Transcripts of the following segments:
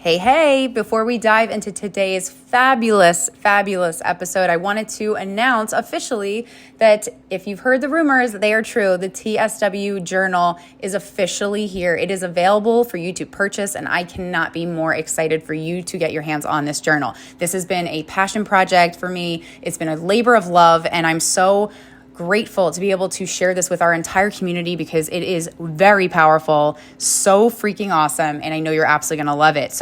Hey, before we dive into today's fabulous episode, I wanted to announce officially that if you've heard the rumors, they are true. The TSW Journal is officially here. It is available for you to purchase, and I cannot be more excited for you to get your hands on this journal. This has been a passion project for me. It's been a labor of love, and I'm so grateful to be able to share this with our entire community because it is very powerful, so freaking awesome, and I know you're absolutely going to love it.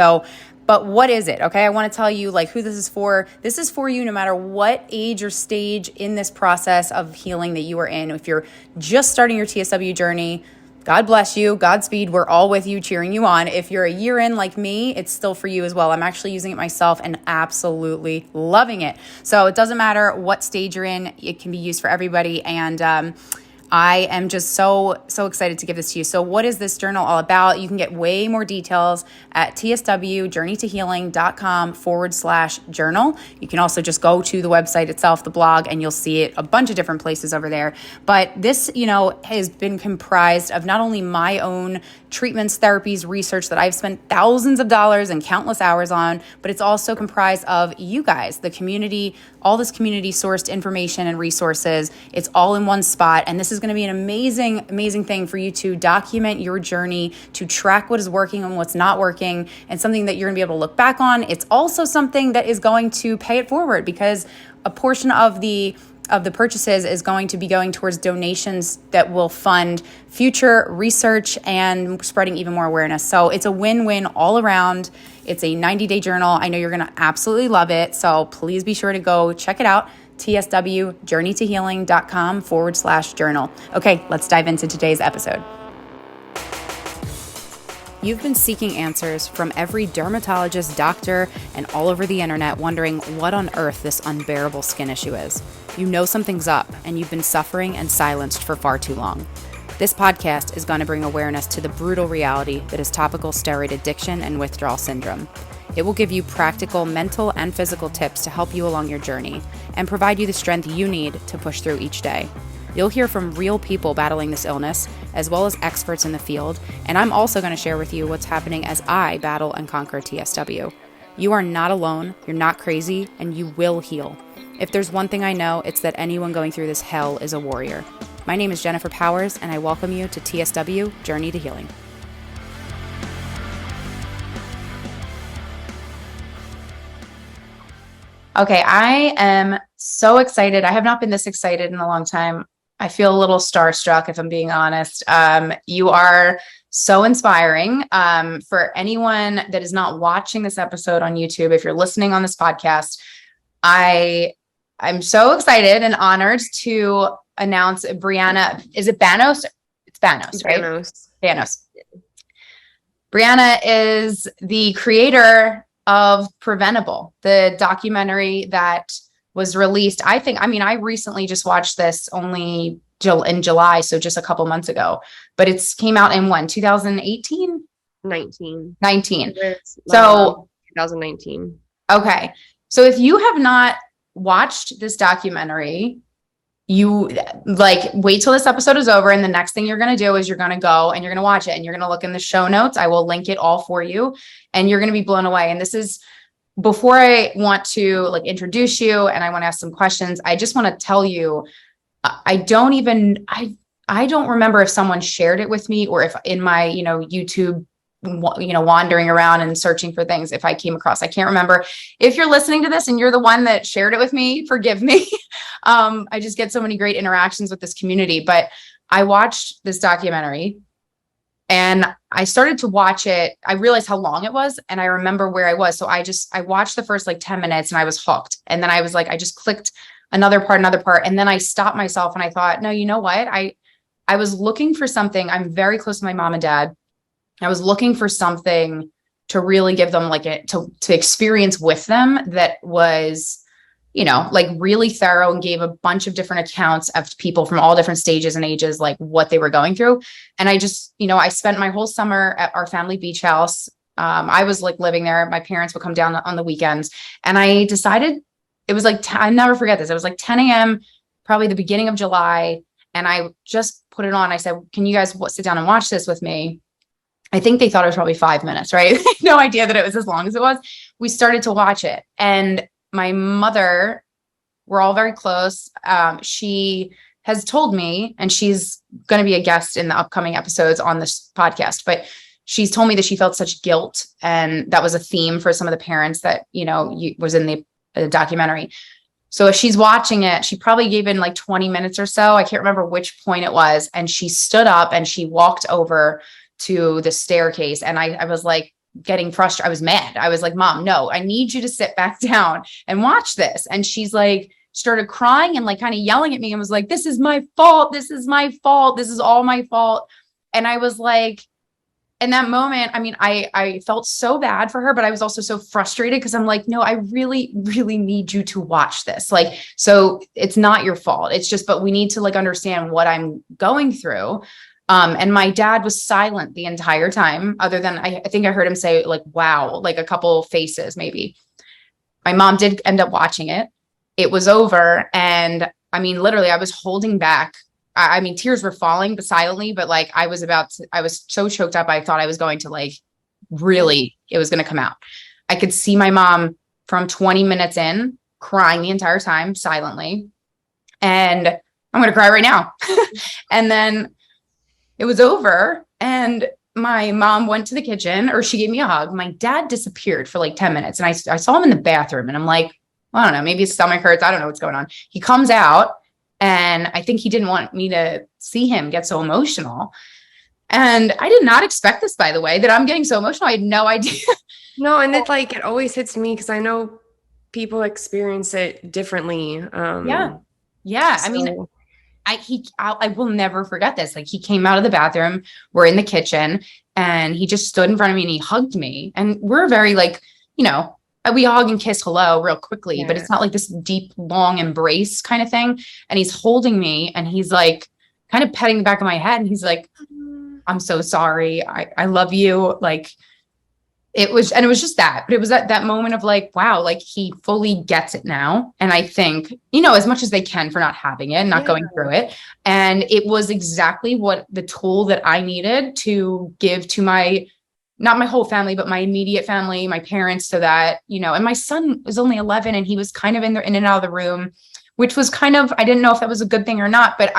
But what is it? Okay, I want to tell you who this is for. This is for you no matter what age or stage in this process of healing that you are in. If you're just starting your TSW journey, God bless you. Godspeed. We're all with you, cheering you on. If you're a year in like me, it's still for you as well. I'm actually using it myself and absolutely loving it. So it doesn't matter what stage you're in. It can be used for everybody. And I am just so excited to give this to you. So what is this journal all about? You can get way more details at tswjourneytohealing.com/journal. You can also just go to the website itself, the blog, and you'll see it a bunch of different places over there. But this, has been comprised of not only my own treatments, therapies, research that I've spent thousands of dollars and countless hours on, but it's also comprised of you guys, the community, all this community sourced information and resources. It's all in one spot. And this is going to be an amazing thing for you to document your journey, to track what is working and what's not working, and something that you're going to be able to look back on. It's also something that is going to pay it forward because a portion of the purchases is going to be going towards donations that will fund future research and spreading even more awareness. So it's a win-win all around. It's a 90-day journal. I know you're going to absolutely love it. So please be sure to go check it out. tswjourneytohealing.com/journal. Okay, let's dive into today's episode. You've been seeking answers from every dermatologist, doctor, and all over the internet wondering what on earth this unbearable skin issue is. You know something's up, and you've been suffering and silenced for far too long. This podcast is going to bring awareness to the brutal reality that is topical steroid addiction and withdrawal syndrome. It will give you practical mental and physical tips to help you along your journey and provide you the strength you need to push through each day. You'll hear from real people battling this illness, as well as experts in the field, and I'm also going to share with you what's happening as I battle and conquer TSW. You are not alone, you're not crazy, and you will heal. If there's one thing I know, it's that anyone going through this hell is a warrior. My name is Jennifer Powers, and I welcome you to TSW Journey to Healing. Okay, I am so excited. I have not been this excited in a long time. I feel a little starstruck, if I'm being honest. You are so inspiring. For anyone that is not watching this episode on YouTube, if you're listening on this podcast, I'm so excited and honored to announce Briana. Is it Banos? It's Banos, right? Banos. Briana is the creator of Preventable, the documentary that was released. I recently just watched this only in July, so just a couple months ago, but it's came out in when, 2018? 19. So 2019. Okay. So if you have not watched this documentary, you wait till this episode is over. And the next thing you're going to do is you're going to go and you're going to watch it and you're going to look in the show notes. I will link it all for you and you're going to be blown away. And this is before I want to introduce you and I want to ask some questions. I just want to tell you, I don't remember if someone shared it with me or if in my, YouTube, wandering around and searching for things, if I came across, I can't remember. If you're listening to this and you're the one that shared it with me, forgive me. I just get so many great interactions with this community, but I watched this documentary and I started to watch it. I realized how long it was and I remember where I was. So I watched the first 10 minutes and I was hooked. And then I was I just clicked another part. And then I stopped myself and I thought, no, you know what? I was looking for something. I'm very close to my mom and dad. I was looking for something to really give them to experience with them that was, really thorough and gave a bunch of different accounts of people from all different stages and ages, what they were going through. And I just, I spent my whole summer at our family beach house. I was living there. My parents would come down on the weekends and I decided it was I'll never forget this. It was 10 a.m., probably the beginning of July. And I just put it on. I said, can you guys sit down and watch this with me? I think they thought it was probably 5 minutes, right? No idea that it was as long as it was. We started to watch it, and my mother, we're all very close. She has told me, and she's going to be a guest in the upcoming episodes on this podcast, but she's told me that she felt such guilt. And that was a theme for some of the parents that, was in the documentary. So if she's watching it, she probably gave in like 20 minutes or so. I can't remember which point it was. And she stood up and she walked over to the staircase. And I was like getting frustrated. I was mad. I was like, Mom, no, I need you to sit back down and watch this. And she's like, started crying and like kind of yelling at me and was like, this is my fault. This is my fault. This is all my fault. And I was like, in that moment, I mean, I felt so bad for her, but I was also so frustrated because I'm like, no, I really, really need you to watch this. Like, so it's not your fault. It's just, but we need to like understand what I'm going through. And my dad was silent the entire time, other than I think I heard him say like, wow, like a couple faces, maybe. My mom did end up watching it. It was over. And I mean, literally, I was holding back. I mean, tears were falling, but silently, but like I was so choked up. I thought I was going to like, really, it was going to come out. I could see my mom from 20 minutes in crying the entire time silently. And I'm going to cry right now. And then it was over. And my mom went to the kitchen, or she gave me a hug. My dad disappeared for like 10 minutes. And I saw him in the bathroom, and I'm like, I don't know, maybe his stomach hurts. I don't know what's going on. He comes out, and I think he didn't want me to see him get so emotional. And I did not expect this, by the way, that I'm getting so emotional. I had no idea. No, and it's like, it always hits me because I know people experience it differently. Yeah. I mean, I will never forget this. Like, he came out of the bathroom, we're in the kitchen, and he just stood in front of me and he hugged me. And we're very like, we hug and kiss hello real quickly, but it's not like this deep, long embrace kind of thing. And he's holding me and he's like kind of petting the back of my head. And he's like, I'm so sorry. I love you. Like it was just that, but it was that moment of like, wow, like he fully gets it now. And I think, as much as they can for not having it and not going through it. And it was exactly what the tool that I needed to give to not my whole family, but my immediate family, my parents, so that, and my son was only 11 and he was kind of in and out of the room, which was kind of, I didn't know if that was a good thing or not, but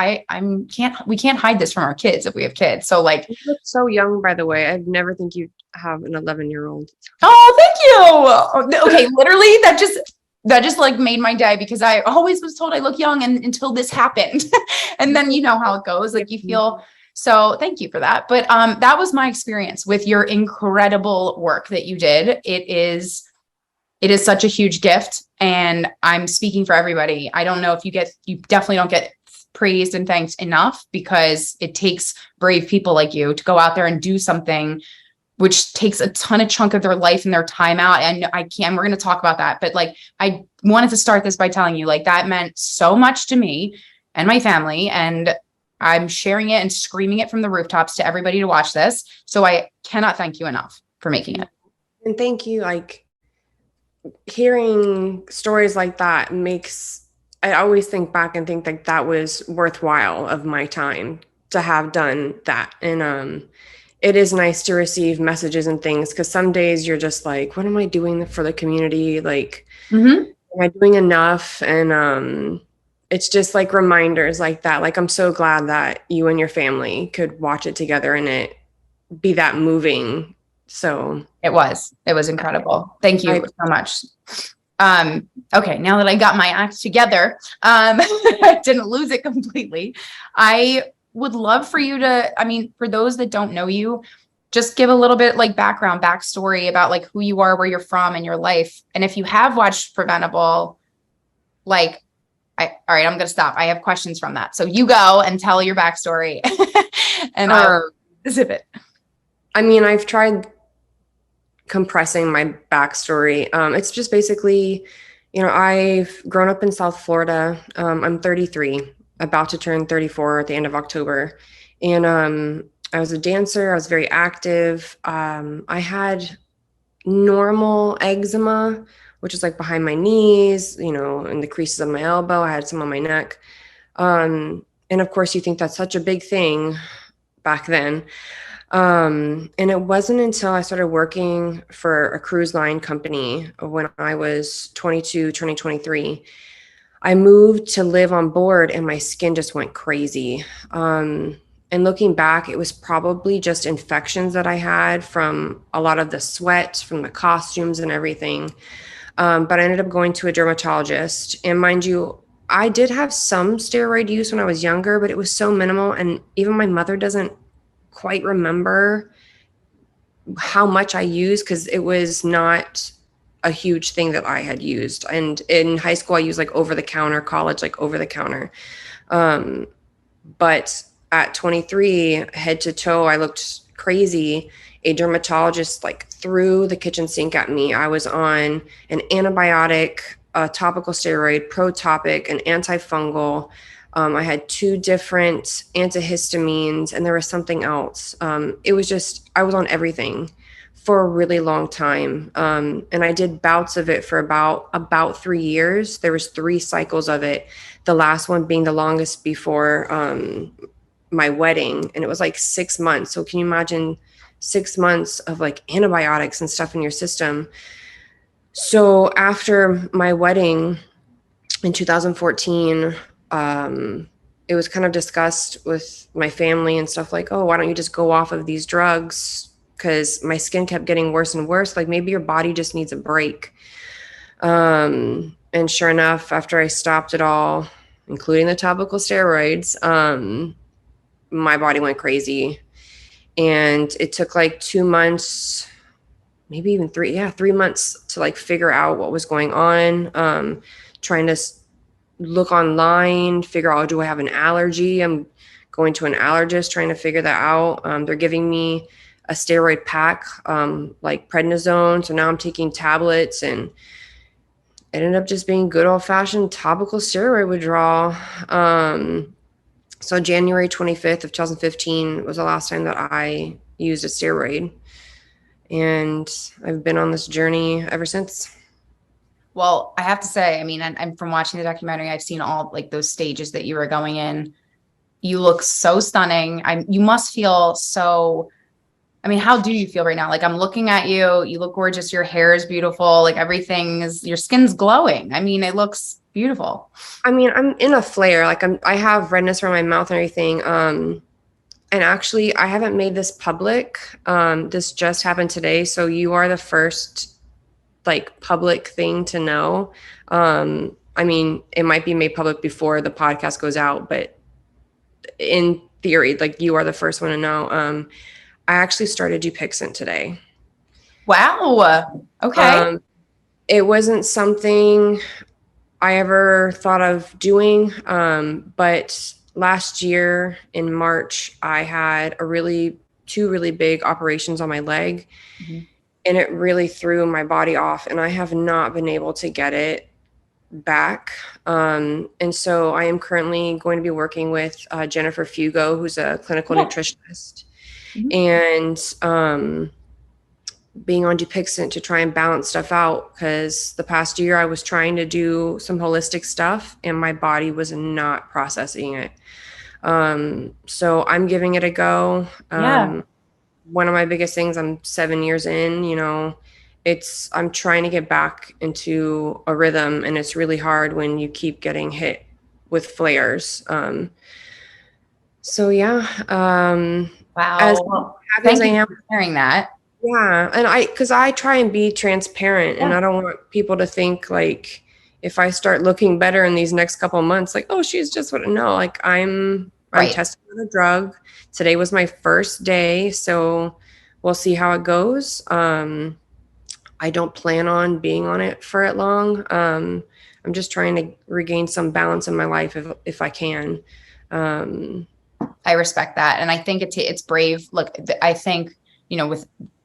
we can't hide this from our kids if we have kids. So like, you look so young, by the way. I'd never think you'd have an 11-year-old. Oh, thank you. Okay. Literally that just like made my day, because I always was told I look young until this happened. And then you know how it goes. Like you feel. So thank you for that. But that was my experience with your incredible work that you did. It is such a huge gift, and I'm speaking for everybody. I don't know if you definitely don't get praised and thanked enough, because it takes brave people like you to go out there and do something which takes a ton of chunk of their life and their time out. And we're going to talk about that. But like, I wanted to start this by telling you, like, that meant so much to me and my family, and I'm sharing it and screaming it from the rooftops to everybody to watch this. So I cannot thank you enough for making it. And thank you. Like, hearing stories like that I always think back and think like that was worthwhile of my time to have done that. And it is nice to receive messages and things, because some days you're just like, what am I doing for the community? Like, am I doing enough? And it's just like reminders like that. Like, I'm so glad that you and your family could watch it together and it be that moving. So it was incredible. Thank you so much. Okay. Now that I got my act together, I didn't lose it completely. I would love for you to, for those that don't know you, just give a little bit like backstory about like who you are, where you're from in your life. And if you have watched Preventable, like, all right, I'm going to stop. I have questions from that. So you go and tell your backstory and I'll zip it. I've tried compressing my backstory. It's just basically, I've grown up in South Florida. I'm 33, about to turn 34 at the end of October. And I was a dancer. I was very active. I had normal eczema, which is like behind my knees, in the creases of my elbow. I had some on my neck. And of course, you think that's such a big thing back then. And it wasn't until I started working for a cruise line company when I was 22, turning 23. I moved to live on board and my skin just went crazy. And looking back, it was probably just infections that I had from a lot of the sweat, from the costumes and everything. But I ended up going to a dermatologist. And mind you, I did have some steroid use when I was younger, but it was so minimal. And even my mother doesn't quite remember how much I used because it was not a huge thing that I had used. And in high school, I used like over the counter, college, like over the counter. But at 23, head to toe, I looked crazy. A dermatologist like threw the kitchen sink at me. I was on an antibiotic, a topical steroid, protopic, an antifungal. I had 2 different antihistamines, and there was something else. It was just, I was on everything for a really long time. And I did bouts of it for about 3 years. There was 3 cycles of it. The last one being the longest before my wedding. And it was like 6 months. So can you imagine 6 months of like antibiotics and stuff in your system? So after my wedding in 2014, it was kind of discussed with my family and stuff like, oh, why don't you just go off of these drugs? Because my skin kept getting worse and worse. Like maybe your body just needs a break. And sure enough, after I stopped it all, including the topical steroids, my body went crazy. And it took like 2 months, maybe even 3 months to like figure out what was going on. Trying to look online, figure out, do I have an allergy? I'm going to an allergist, trying to figure that out. They're giving me a steroid pack, like prednisone. So now I'm taking tablets, and it ended up just being good old fashioned topical steroid withdrawal. So January 25th of 2015 was the last time that I used a steroid. And I've been on this journey ever since. Well, I have to say, I mean, I'm from watching the documentary, I've seen all like those stages that you were going in. You look so stunning. You must feel so, I mean, how do you feel right now? Like I'm looking at you, you look gorgeous. Your hair is beautiful. Like everything is, your skin's glowing. I mean, it looks beautiful. I mean, I'm in a flare. Like I have redness around my mouth and everything. And actually I haven't made this public. This just happened today. So you are the first like public thing to know. I mean, it might be made public before the podcast goes out, but in theory, like you are the first one to know. I actually started Dupixent today. Wow. Okay. It wasn't something I ever thought of doing. But last year in March, I had 2 really big operations on my leg. Mm-hmm. And it really threw my body off, and I have not been able to get it back. And so I am currently going to be working with Jennifer Fugo, who's a clinical nutritionist, and being on Dupixent to try and balance stuff out, because the past year I was trying to do some holistic stuff and my body was not processing it. So I'm giving it a go. One of my biggest things, I'm 7 years in, I'm trying to get back into a rhythm, and it's really hard when you keep getting hit with flares. So yeah. Wow. As happy as I am for sharing that. Yeah. And because I try and be transparent, and I don't want people to think like, if I start looking better in these next couple of months, like, oh, she's just what, no, like I'm testing on a drug. Today was my first day, so we'll see how it goes. I don't plan on being on it for it long. I'm just trying to regain some balance in my life if I can. I respect that. And I think it's brave. Look, I think,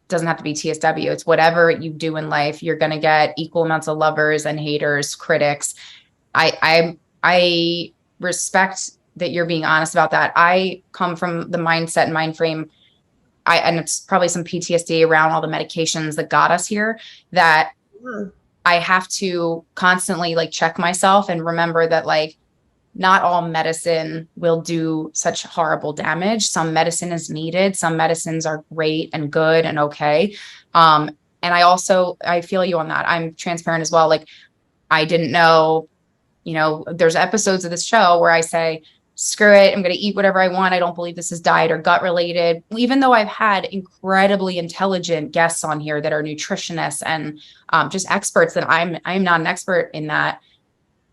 doesn't have to be TSW. It's whatever you do in life. You're going to get equal amounts of lovers and haters, critics. I respect that you're being honest about that. I come from the mindset and mind frame. And it's probably some PTSD around all the medications that got us here, that I have to constantly like check myself and remember that like not all medicine will do such horrible damage. Some medicine is needed. Some medicines are great and good and okay. And I feel you on that. I'm transparent as well. Like, I didn't know, there's episodes of this show where I say, screw it, I'm going to eat whatever I want. I don't believe this is diet or gut related, even though I've had incredibly intelligent guests on here that are nutritionists and just experts that I'm not an expert in that.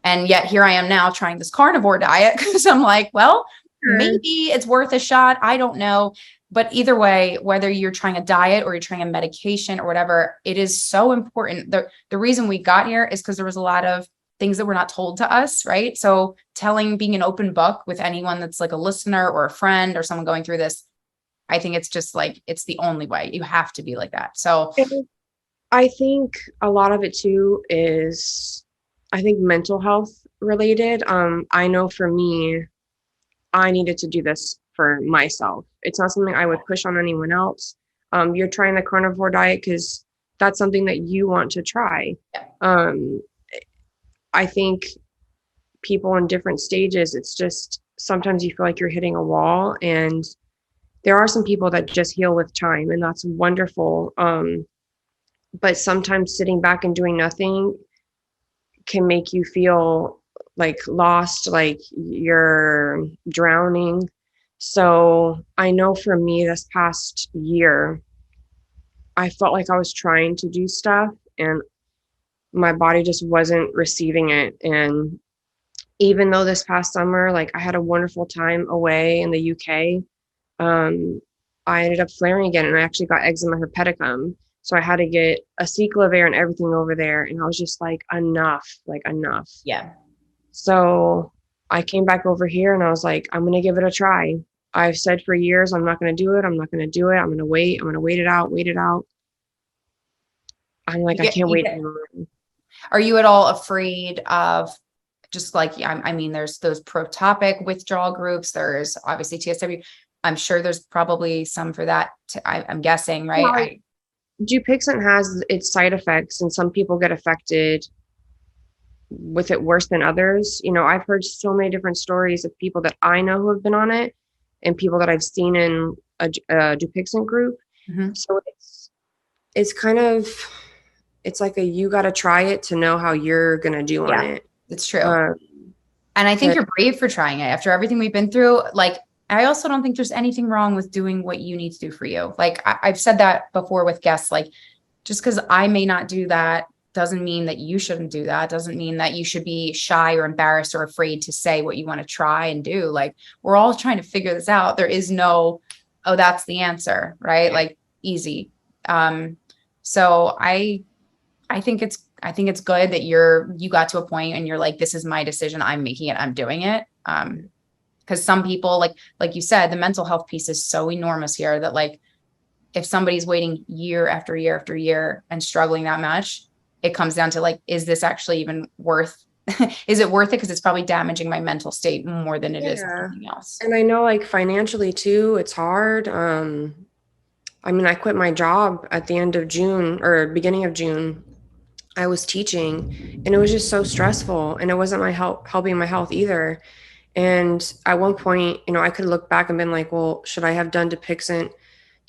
And yet here I am now trying this carnivore diet because I'm like, well, maybe it's worth a shot. I don't know. But either way, whether you're trying a diet or you're trying a medication or whatever, it is so important. The reason we got here is because there was a lot of things that were not told to us, right? So being an open book with anyone that's like a listener or a friend or someone going through this, I think it's just like, it's the only way. You have to be like that. So I think a lot of it too is, I think, mental health related. I know for me, I needed to do this for myself. It's not something I would push on anyone else. You're trying the carnivore diet because that's something that you want to try. yeah. I think people in different stages, it's just sometimes you feel like you're hitting a wall, and there are some people that just heal with time, and that's wonderful. But sometimes sitting back and doing nothing can make you feel like lost, like you're drowning. So I know for me this past year, I felt like I was trying to do stuff and my body just wasn't receiving it. And even though this past summer, like I had a wonderful time away in the UK, I ended up flaring again and I actually got eczema herpeticum. So I had to get a cyclovir and everything over there. And I was just like, enough. Yeah. So I came back over here and I was like, I'm going to give it a try. I've said for years, I'm not going to do it. I'm not going to do it. I'm going to wait. I'm going to wait it out. I'm like, I can't wait anymore. Are you at all afraid of just like, I mean, there's those protopic withdrawal groups. There's obviously TSW. I'm sure there's probably some for that. I'm guessing, right? Dupixent has its side effects and some people get affected with it worse than others. I've heard so many different stories of people that I know who have been on it and people that I've seen in a Dupixent group. Mm-hmm. So it's kind of, it's like you got to try it to know how you're going to do on it. It's true. And I think you're brave for trying it after everything we've been through. Like, I also don't think there's anything wrong with doing what you need to do for you. Like I've said that before with guests, like just because I may not do that doesn't mean that you shouldn't do that. Doesn't mean that you should be shy or embarrassed or afraid to say what you want to try and do. Like we're all trying to figure this out. There is no, oh, that's the answer, right? Like easy. So I think it's good that you got to a point and you're like, this is my decision. I'm making it. I'm doing it. Because some people, like you said, the mental health piece is so enormous here that like, if somebody's waiting year after year after year and struggling that much, it comes down to like, is this actually even worth, is it worth it? Because it's probably damaging my mental state more than it is anything else. And I know like financially too, it's hard. I mean, I quit my job at the end of June or beginning of June. I was teaching and it was just so stressful and it wasn't helping my health either. And at one point, I could look back and been like, well, should I have done Dupixent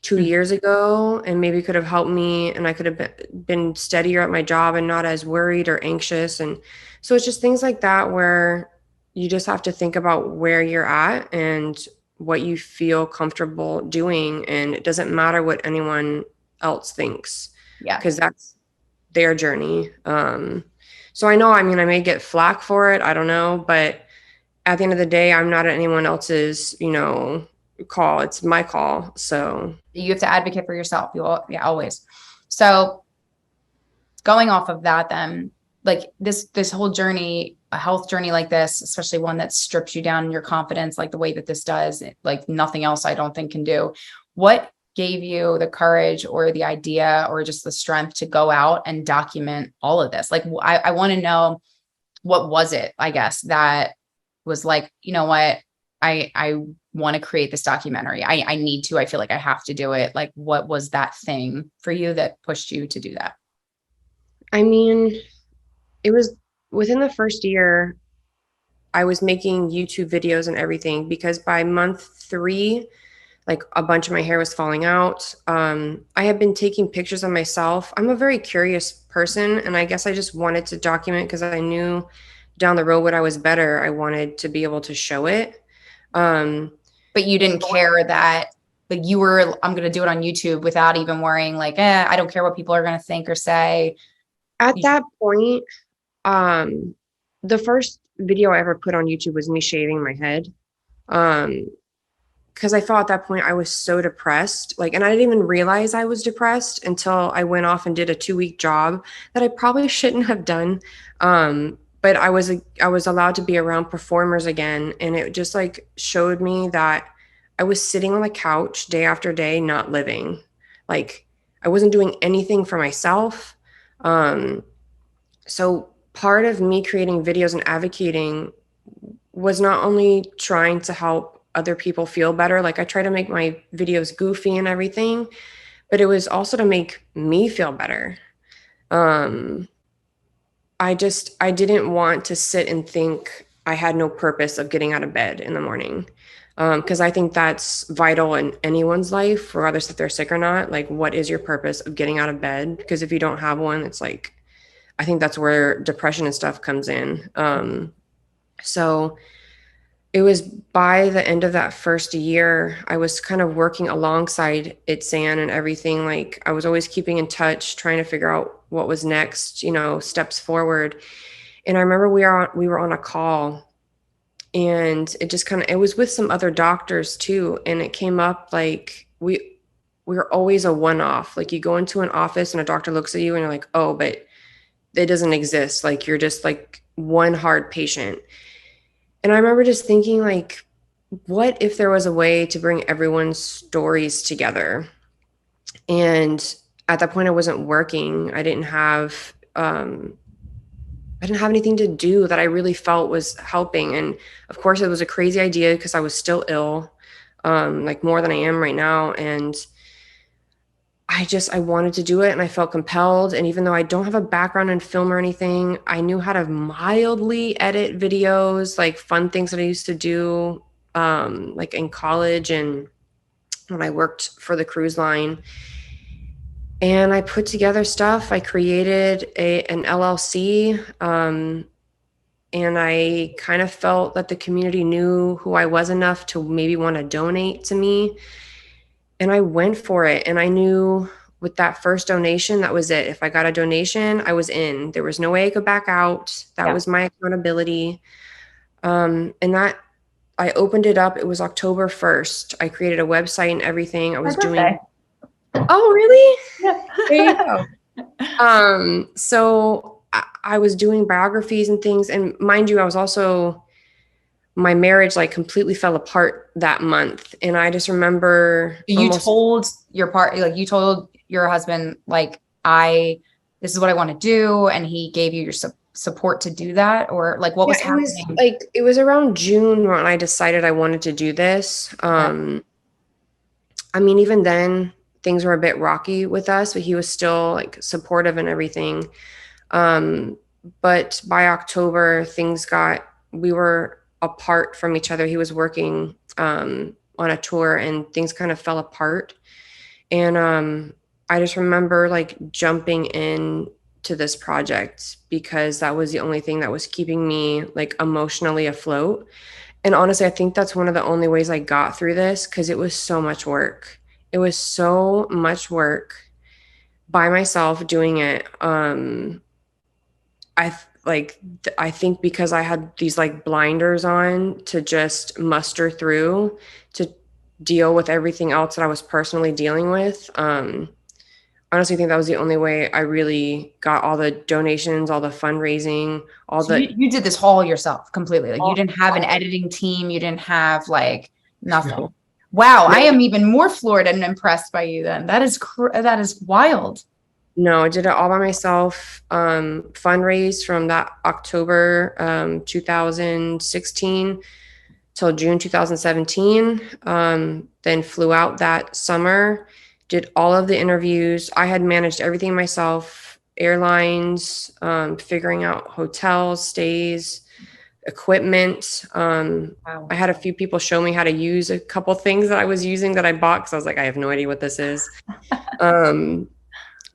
2 years ago and maybe could have helped me and I could have been steadier at my job and not as worried or anxious. And so it's just things like that where you just have to think about where you're at and what you feel comfortable doing. And it doesn't matter what anyone else thinks. Yeah. Because that's their journey. So I know, I mean, I may get flack for it. I don't know. But at the end of the day, I'm not at anyone else's, call. It's my call. So you have to advocate for yourself. Always. So going off of that, then like this whole journey, a health journey like this, especially one that strips you down in your confidence, like the way that this does, like nothing else I don't think can do. What gave you the courage or the idea or just the strength to go out and document all of this? Like, I want to know, what was it, I guess, that was like, you know what, I want to create this documentary. I need to, I feel like I have to do it. Like, what was that thing for you that pushed you to do that? I mean, it was within the first year, I was making YouTube videos and everything, because by month 3, like a bunch of my hair was falling out. I had been taking pictures of myself. I'm a very curious person, and I guess I just wanted to document because I knew down the road when I was better, I wanted to be able to show it. But you didn't care that, like, you were, I'm going to do it on YouTube without even worrying, like, I don't care what people are going to think or say. At that point, the first video I ever put on YouTube was me shaving my head. Because I felt at that point I was so depressed, like, and I didn't even realize I was depressed until I went off and did a 2-week job that I probably shouldn't have done. But I was allowed to be around performers again, and it just like showed me that I was sitting on the couch day after day, not living. Like, I wasn't doing anything for myself. So part of me creating videos and advocating was not only trying to help other people feel better, like I try to make my videos goofy and everything, but it was also to make me feel better. I didn't want to sit and think I had no purpose of getting out of bed in the morning. Because I think that's vital in anyone's life, regardless if they're sick or not. Like, what is your purpose of getting out of bed? Because if you don't have one, it's like, I think that's where depression and stuff comes in. So it was by the end of that first year, I was kind of working alongside ITSAN and everything. Like, I was always keeping in touch, trying to figure out what was next, steps forward. And I remember we were on a call, and it was with some other doctors too. And it came up like we're always a one-off. Like, you go into an office and a doctor looks at you and you're like, oh, but it doesn't exist. Like, you're just like one hard patient. And I remember just thinking, like, what if there was a way to bring everyone's stories together? And at that point, I wasn't working. I didn't have anything to do that I really felt was helping. And of course, it was a crazy idea because I was still ill, like more than I am right now. And I wanted to do it, and I felt compelled. And even though I don't have a background in film or anything, I knew how to mildly edit videos, like fun things that I used to do, like in college and when I worked for the cruise line. And I put together stuff. I created an LLC, and I kind of felt that the community knew who I was enough to maybe want to donate to me. And I went for it. And I knew with that first donation, that was it. If I got a donation, I was in. There was no way I could back out. That was my accountability. And that I opened it up. It was October 1st. I created a website and everything. I was doing. Oh, really? Yeah. There you go. So I was doing biographies and things. And mind you, I was also, my marriage like completely fell apart that month. And I just remember you told you told your husband, like, this is what I want to do. And he gave you your support to do that, or like what was happening? It was around June when I decided I wanted to do this. I mean, even then things were a bit rocky with us, but he was still like supportive and everything. But by October, we were apart from each other. He was working on a tour, and things kind of fell apart. And I just remember like jumping in to this project because that was the only thing that was keeping me like emotionally afloat. And honestly, I think that's one of the only ways I got through this, because it was so much work. It was so much work by myself doing it. I think because I had these like blinders on to just muster through to deal with everything else that I was personally dealing with. Honestly, I think that was the only way I really got all the donations, all the fundraising, you did this all yourself completely. Like, you didn't have an editing team. You didn't have like nothing. No. Wow. No. I am even more floored and impressed by you then. That is wild. No, I did it all by myself. Fundraised from that October 2016 till June 2017. Then flew out that summer, did all of the interviews. I had managed everything myself, airlines, figuring out hotels, stays, equipment. Wow. I had a few people show me how to use a couple things that I was using that I bought, because I was like, I have no idea what this is. And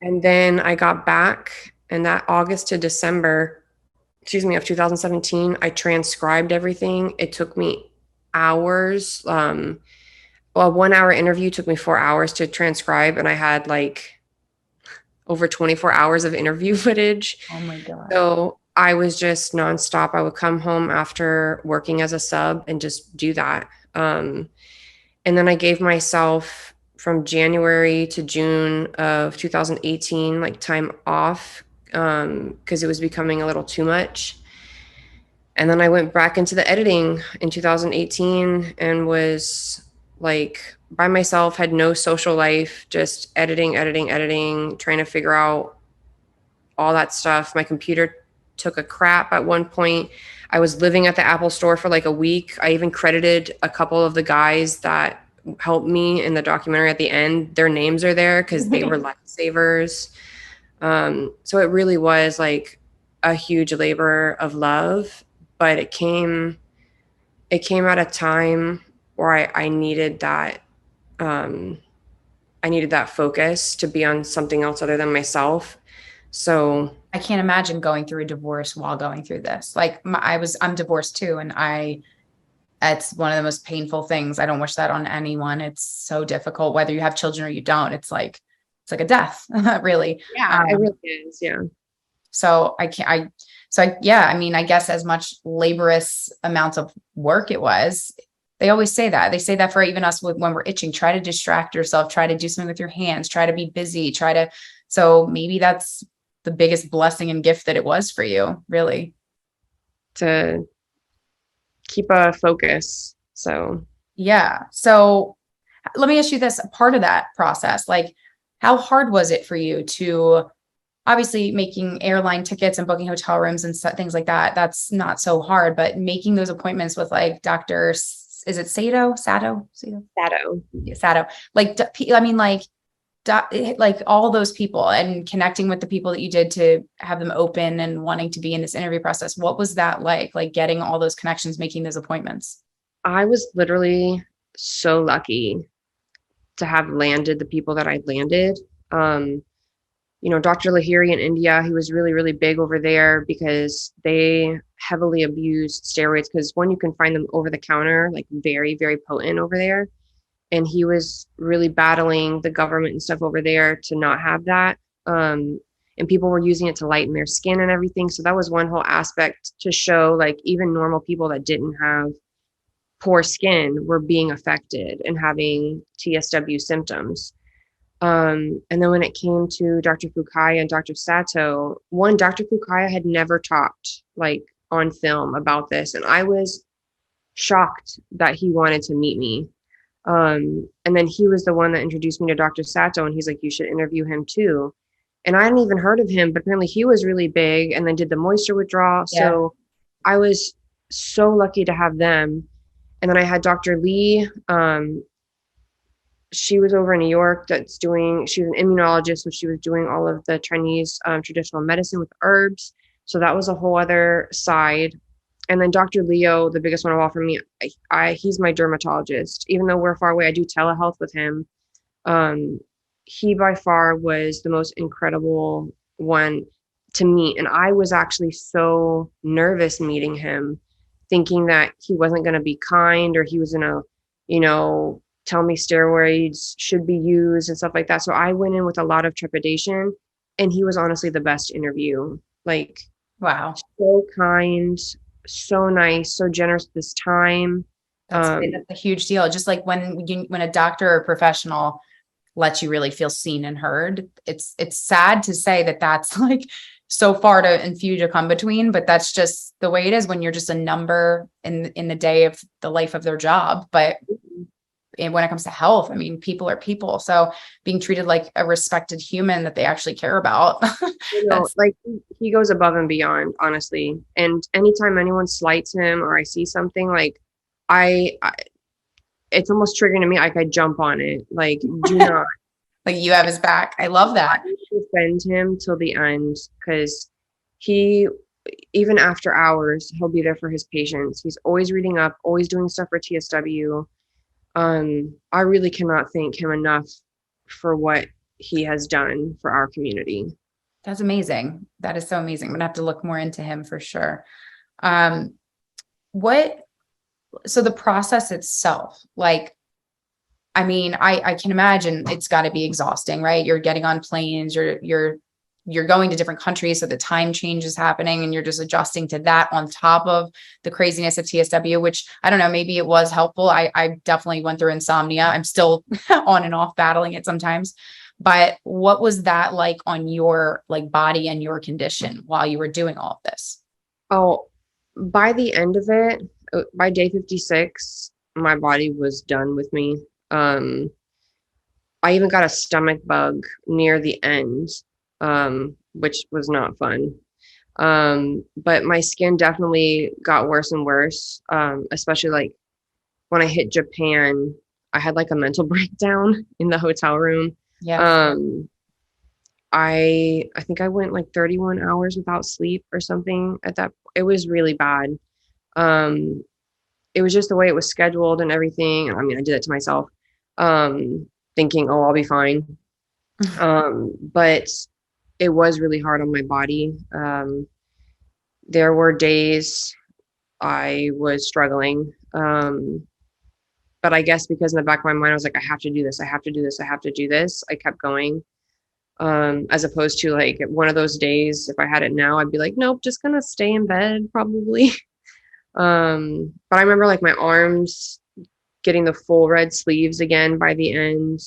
then I got back, and that August to December, of 2017, I transcribed everything. It took me hours. Well, a 1 hour interview took me 4 hours to transcribe, and I had like over 24 hours of interview footage. Oh my God. So I was just nonstop. I would come home after working as a sub and just do that. And then I gave myself from January to June of 2018, like time off, because it was becoming a little too much. And then I went back into the editing in 2018 and was like by myself, had no social life, just editing, trying to figure out all that stuff. My computer took a crap at one point. I was living at the Apple store for like a week. I even credited a couple of the guys that helped me in the documentary at the end. Their names are there because they were lifesavers. So it really was like a huge labor of love, but it came at a time where I needed that. I needed that focus to be on something else other than myself. So I can't imagine going through a divorce while going through this. Like I'm divorced too. And it's one of the most painful things. I don't wish that on anyone. It's so difficult, whether you have children or you don't. It's like a death, really. Yeah, it really is. Yeah. So I mean, I guess as much laborious amounts of work it was, they always say that. They say that for even us when we're itching, try to distract yourself, try to do something with your hands, try to be busy, so maybe that's the biggest blessing and gift that it was for you, really. To keep a focus. So, yeah. So let me ask you this, part of that process, like how hard was it for you to obviously making airline tickets and booking hotel rooms and things like that? That's not so hard, but making those appointments with like Dr. Is it Sato? Like, I mean, like all those people and connecting with the people that you did to have them open and wanting to be in this interview process. What was that like getting all those connections, making those appointments? I was literally so lucky to have landed the people that I landed. Dr. Lahiri in India, he was really, really big over there because they heavily abused steroids, because one, you can find them over the counter, like very, very potent over there. And he was really battling the government and stuff over there to not have that. And people were using it to lighten their skin and everything. So that was one whole aspect to show like even normal people that didn't have poor skin were being affected and having TSW symptoms. And then when it came to Dr. Fukaya and Dr. Sato, Dr. Fukaya had never talked like on film about this. And I was shocked that he wanted to meet me. And then he was the one that introduced me to Dr. Sato, and he's like, you should interview him too. And I hadn't even heard of him, but apparently he was really big and then did the moisture withdrawal. Yeah. So I was so lucky to have them. And then I had Dr. Lee. She was over in New York she was an immunologist, so she was doing all of the Chinese traditional medicine with herbs. So that was a whole other side. And then Dr. Leo, the biggest one of all for me, he's my dermatologist. Even though we're far away, I do telehealth with him. He by far was the most incredible one to meet. And I was actually so nervous meeting him, thinking that he wasn't going to be kind, or he was going to, tell me steroids should be used and stuff like that. So I went in with a lot of trepidation, and he was honestly the best interview. Like, wow. So kind, so nice, so generous with his time. That's a huge deal. Just like when a doctor or professional lets you really feel seen and heard, it's sad to say that that's like so far and few to come between, but that's just the way it is when you're just a number in the day of the life of their job. But when it comes to health, I mean, people are people. So being treated like a respected human that they actually care about. Like he goes above and beyond, honestly. And anytime anyone slights him or I see something, like it's almost triggering to me. Like I jump on it. Like, do not. Like you have his back. I love that. I defend him till the end, because he even after hours, he'll be there for his patients. He's always reading up, always doing stuff for TSW. I really cannot thank him enough for what he has done for our community. That's amazing. That is so amazing. I'm gonna have to look more into him for sure. Um, what, so the process itself, like, I mean, I can imagine it's got to be exhausting, right? You're getting on planes, you're going to different countries, so the time change is happening, and you're just adjusting to that on top of the craziness of TSW, which I don't know, maybe it was helpful. I definitely went through insomnia. I'm still on and off battling it sometimes. But what was that like on your like body and your condition while you were doing all of this? Oh, by the end of it, by day 56, my body was done with me. I even got a stomach bug near the end, which was not fun. But my skin definitely got worse and worse, especially like when I hit Japan, I had like a mental breakdown in the hotel room. Yeah. I think I went like 31 hours without sleep or something at that. It was really bad. Um, it was just the way it was scheduled and everything. I mean, I did it to myself, thinking, oh, I'll be fine. But it was really hard on my body. There were days I was struggling. But I guess because in the back of my mind, I was like, I have to do this. I have to do this. I have to do this. I kept going. As opposed to like one of those days, if I had it now, I'd be like, nope, just gonna stay in bed probably. But I remember like my arms getting the full red sleeves again by the end.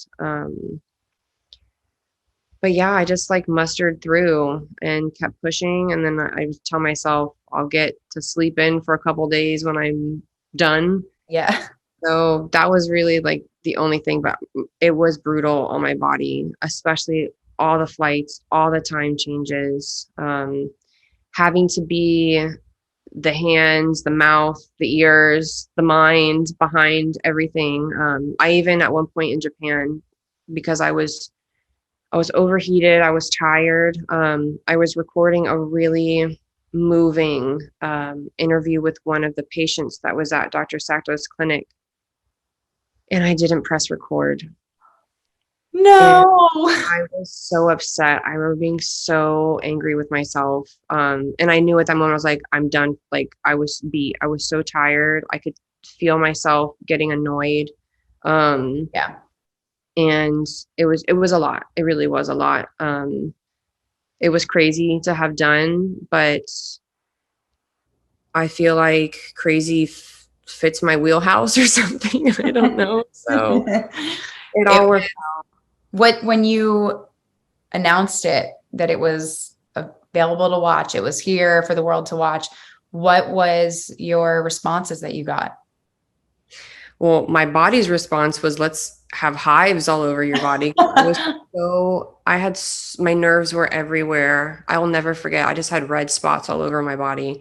But yeah, I just like mustered through and kept pushing. And then I would tell myself I'll get to sleep in for a couple days when I'm done. Yeah. So that was really like the only thing, but it was brutal on my body, especially all the flights, all the time changes, having to be the hands, the mouth, the ears, the mind behind everything. I even at one point in Japan, because I was overheated, I was tired. I was recording a really moving interview with one of the patients that was at Dr. Sacto's clinic, and I didn't press record. No. I was so upset. I remember being so angry with myself. And I knew at that moment I was like, I'm done. Like I was beat. I was so tired. I could feel myself getting annoyed. Yeah. And it was a lot. It really was a lot. It was crazy to have done, but I feel like crazy fits my wheelhouse or something. I don't know. So it all worked. When you announced it that it was available to watch, it was here for the world to watch, what was your responses that you got? Well, my body's response was, let's have hives all over your body. My nerves were everywhere. I will never forget. I just had red spots all over my body.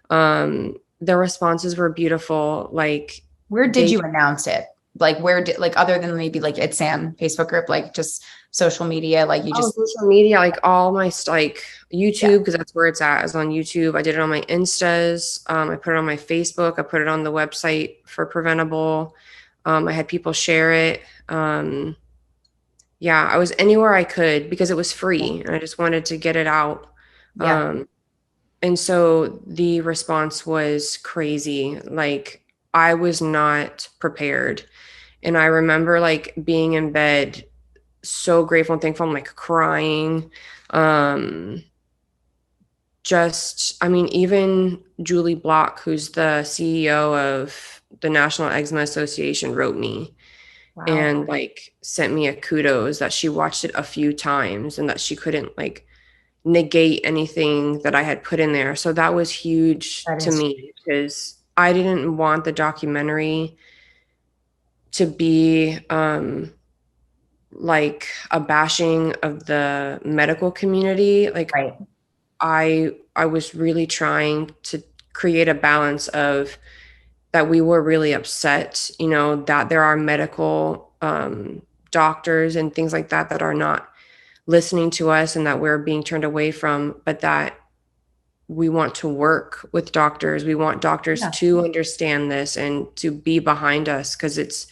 The responses were beautiful. Like, Where did you announce it? Like, where did, like, other than maybe like ITSAN Facebook group, like just social media, like you just social media, like all my like YouTube, because that's where it's at, is on YouTube. I did it on my Instas. I put it on my Facebook. I put it on the website for Preventable. I had people share it. Yeah, I was anywhere I could because it was free and I just wanted to get it out. Yeah. And so the response was crazy. Like I was not prepared. And I remember like being in bed, so grateful and thankful. I'm like crying. I mean, even Julie Block, who's the CEO of the National Eczema Association, wrote me Wow. and like sent me a kudos that she watched it a few times and that she couldn't like negate anything that I had put in there. So that was huge to me because I didn't want the documentary to be like a bashing of the medical community. Like Right. I was really trying to create a balance of that we were really upset, you know, that there are medical doctors and things like that that are not listening to us and that we're being turned away from, but that we want to work with doctors. We want doctors to understand this and to be behind us, because it's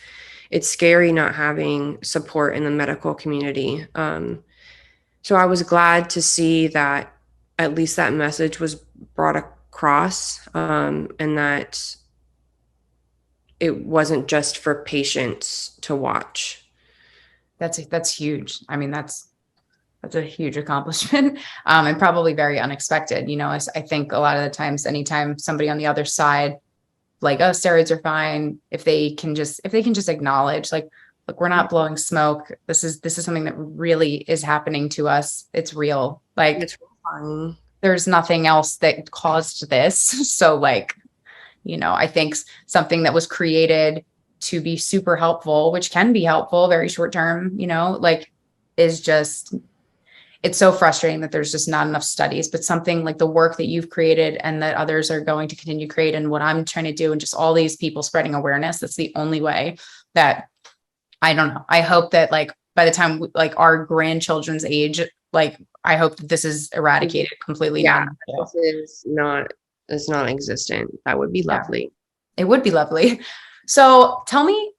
scary not having support in the medical community. So I was glad to see that at least that message was brought across, and that it wasn't just for patients to watch. That's huge. I mean, that's a huge accomplishment, and probably very unexpected. You know, I think a lot of the times, anytime somebody on the other side, like, oh, steroids are fine, if they can just acknowledge, like, look, we're not blowing smoke. This is something that really is happening to us. It's real. Like, It's fine. There's nothing else that caused this. So, like, you know, I think something that was created to be super helpful, which can be helpful, very short term, you know, like, is just, it's so frustrating that there's just not enough studies. But something like the work that you've created and that others are going to continue to create, and what I'm trying to do, and just all these people spreading awareness, that's the only way that, I don't know. I hope that, like, by the time like our grandchildren's age, like, I hope that this is eradicated completely. Yeah, this is not existent. That would be lovely. It would be lovely. So tell me,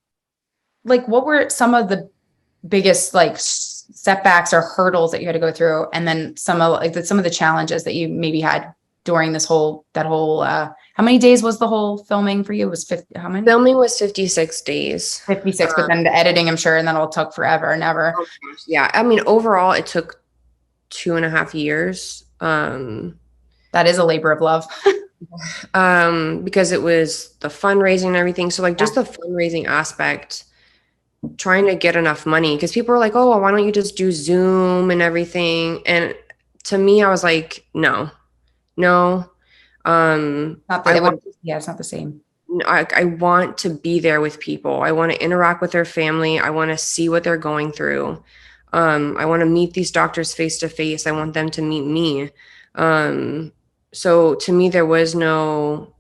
like, what were some of the biggest, like, setbacks or hurdles that you had to go through, and then some of the challenges that you maybe had during this whole how many days was the whole filming for you? It was 50, how many? Filming was 56 days. 56, but then the editing, I'm sure, and that all took forever and ever. Oh, yeah, I mean, overall it took 2.5 years. That is a labor of love. Because it was the fundraising and everything. So, like, just the fundraising aspect, trying to get enough money, because people were like, oh, well, why don't you just do Zoom and everything? And to me, I was like, no. Not that it's not the same. I want to be there with people. I want to interact with their family. I want to see what they're going through. I want to meet these doctors face to face. I want them to meet me. So to me, there was no,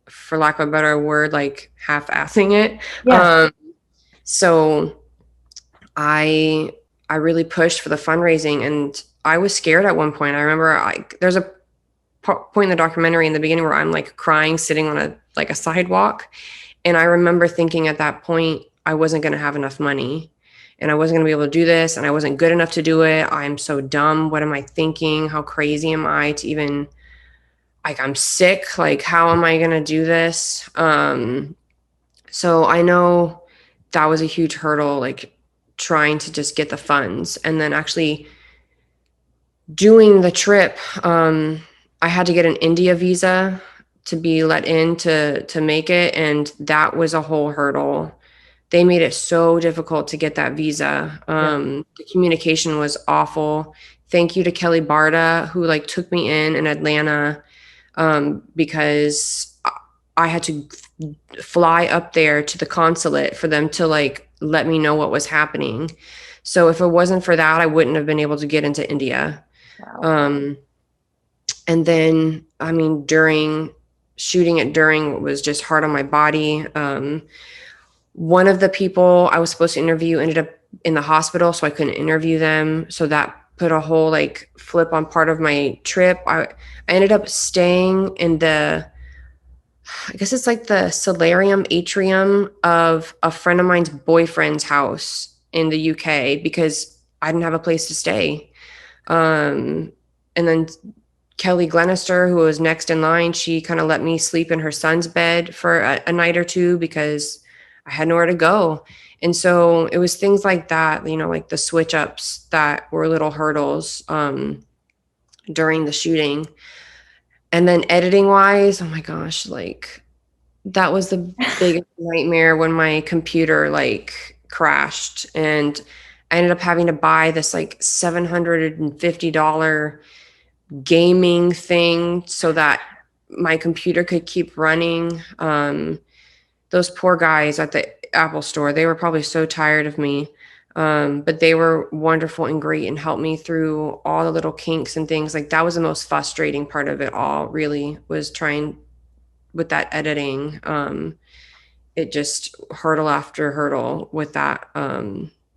for lack of a better word, like, half-assing it. Yeah. So I really pushed for the fundraising, and I was scared at one point. I remember there's a point in the documentary in the beginning where I'm like crying, sitting on a sidewalk. And I remember thinking at that point, I wasn't going to have enough money, and I wasn't going to be able to do this, and I wasn't good enough to do it. I'm so dumb. What am I thinking? How crazy am I to even, like, I'm sick. Like, how am I going to do this? So I know that was a huge hurdle, like, trying to just get the funds, and then actually doing the trip. I had to get an India visa to be let in to make it. And that was a whole hurdle. They made it so difficult to get that visa. The communication was awful. Thank you to Kelly Barda, who, like, took me in Atlanta, because I had to fly up there to the consulate for them to, like, let me know what was happening. So if it wasn't for that, I wouldn't have been able to get into India. Wow. And then, I mean, shooting it during was just hard on my body. One of the people I was supposed to interview ended up in the hospital, so I couldn't interview them. So that put a whole, like, flip on part of my trip. I ended up staying in I guess it's like the solarium atrium of a friend of mine's boyfriend's house in the UK, because I didn't have a place to stay. And then Kelly Glenister, who was next in line, she kind of let me sleep in her son's bed for a night or two, because I had nowhere to go. And so it was things like that, you know, like the switch ups that were little hurdles during the shooting. And then editing wise, oh my gosh, like, that was the biggest nightmare when my computer, like, crashed, and I ended up having to buy this, like, $750 gaming thing so that my computer could keep running. Those poor guys at the Apple store, they were probably so tired of me. But they were wonderful and great and helped me through all the little kinks and things. Like, that was the most frustrating part of it all, really, was trying with that editing. It just hurdle after hurdle with that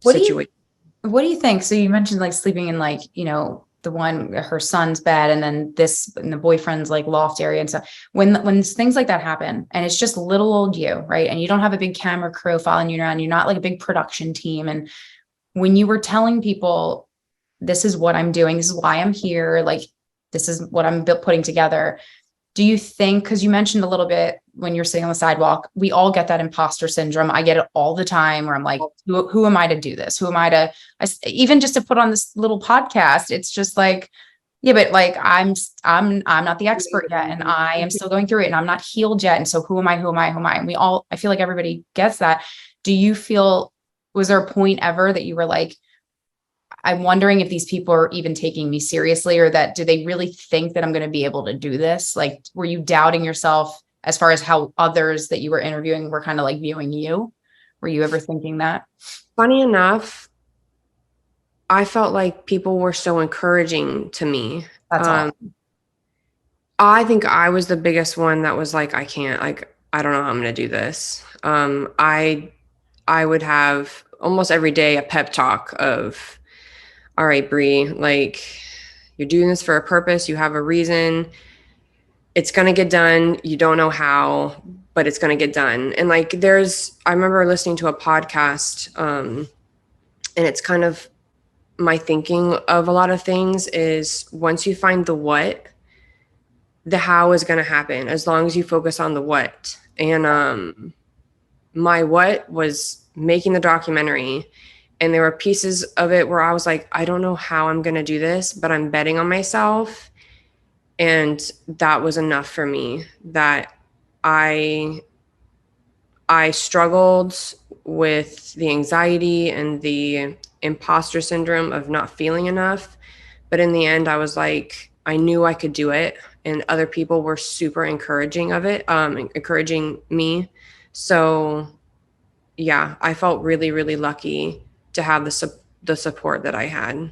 situation. What do you think? So you mentioned, like, sleeping in, like, you know, the one, her son's bed, and then this, and the boyfriend's like loft area. And so when things like that happen, and it's just little old you, right? And you don't have a big camera crew following you around, you're not like a big production team. And when you were telling people, this is what I'm doing, this is why I'm here, like, this is what I'm putting together. Do you think, because you mentioned a little bit when you're sitting on the sidewalk, we all get that imposter syndrome. I get it all the time where I'm like, who am I to do this? Who am I to, even just to put on this little podcast? It's just like, yeah, but like, I'm not the expert yet. And I am still going through it and I'm not healed yet. And so who am I? And I feel like everybody gets that. Do you feel, was there a point ever that you were like, I'm wondering if these people are even taking me seriously, or that, do they really think that I'm going to be able to do this? Like, were you doubting yourself as far as how others that you were interviewing were kind of like viewing you? Were you ever thinking that? Funny enough, I felt like people were so encouraging to me. That's awesome. I think I was the biggest one that was like, I can't, like, I don't know how I'm going to do this. I would have almost every day a pep talk of, all right, Bri, like, you're doing this for a purpose. You have a reason. It's going to get done. You don't know how, but it's going to get done. And like, I remember listening to a podcast, and it's kind of my thinking of a lot of things is, once you find the what, the how is going to happen as long as you focus on the what. And my what was making the documentary. And there were pieces of it where I was like, I don't know how I'm going to do this, but I'm betting on myself. And that was enough for me, that I struggled with the anxiety and the imposter syndrome of not feeling enough. But in the end, I was like, I knew I could do it. And other people were super encouraging of it, encouraging me. So yeah, I felt really, really lucky to have the support that I had.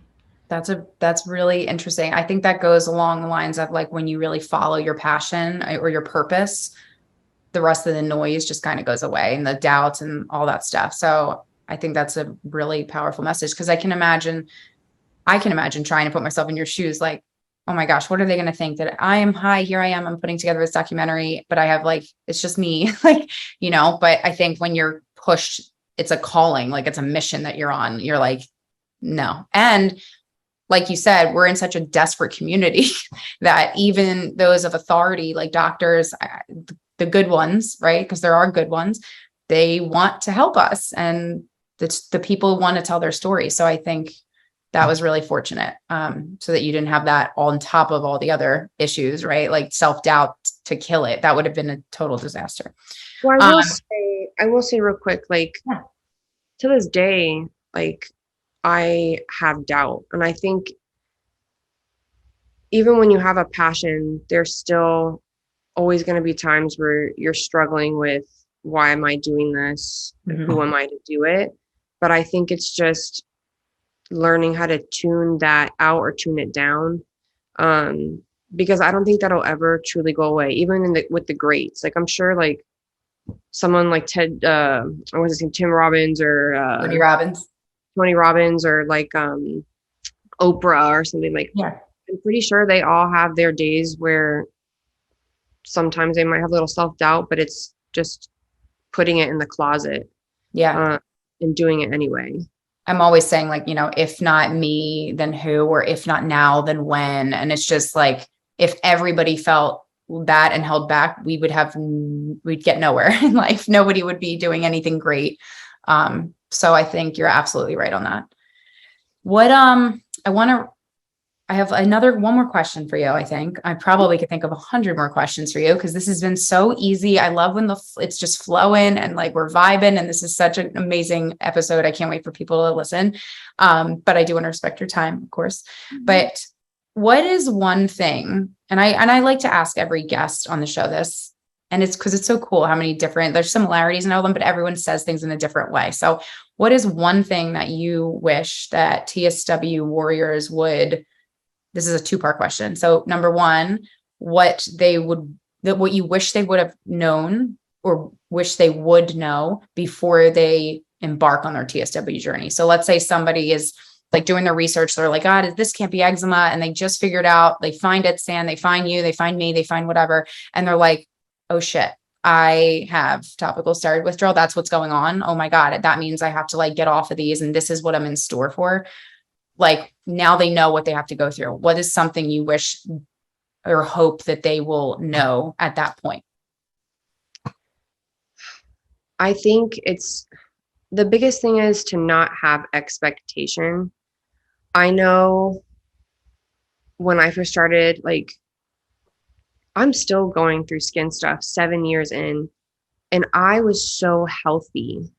That's really interesting. I think that goes along the lines of like, when you really follow your passion or your purpose, the rest of the noise just kind of goes away, and the doubts and all that stuff. So I think that's a really powerful message, because I can imagine trying to put myself in your shoes, like, oh my gosh, what are they going to think that here I am, I'm putting together this documentary, but I have like, it's just me, like, but I think when you're pushed, it's a calling, like it's a mission that you're on. You're like, no. And like you said, we're in such a desperate community that even those of authority, like doctors, the good ones, right? Because there are good ones, they want to help us, and the people want to tell their story. So I think that was really fortunate, so that you didn't have that on top of all the other issues, right? Like self-doubt to kill it. That would have been a total disaster. Well, I will say real quick, like, yeah, to this day, like, I have doubt. And I think even when you have a passion, there's still always going to be times where you're struggling with, why am I doing this? Mm-hmm. Who am I to do it? But I think it's just learning how to tune that out or tune it down. Because I don't think that'll ever truly go away, even with the greats. Like, I'm sure like someone like Tim Robbins or Tony Robbins, or like Oprah or something, like, yeah, I'm pretty sure they all have their days where sometimes they might have a little self-doubt, but it's just putting it in the closet, and doing it anyway. I'm always saying, like, if not me, then who? Or if not now, then when? And it's just like, if everybody felt that and held back, we'd get nowhere in life. Nobody would be doing anything great. So I think you're absolutely right on that. I have one more question for you. I think I probably could think of 100 more questions for you, because this has been so easy. I love when it's just flowing and like we're vibing, and this is such an amazing episode. I can't wait for people to listen. But I do want to respect your time, of course. But what is one thing, and I like to ask every guest on the show this, and it's because it's so cool how many there's similarities in all of them, but everyone says things in a different way. So what is one thing that you wish that TSW warriors would, this is a 2-part question. So number one, what you wish they would have known or wish they would know before they embark on their TSW journey. So let's say somebody is like doing their research. They're like, God, this can't be eczema. And they just figured out, they find ITSAN, they find you, they find me, they find whatever. And they're like, oh shit, I have topical steroid withdrawal. That's what's going on. Oh my God. That means I have to like get off of these. And this is what I'm in store for. Like now they know what they have to go through. What is something you wish or hope that they will know at that point? I think the biggest thing is to not have expectation. I know when I first started, like, I'm still going through skin stuff 7 years in, and I was so healthy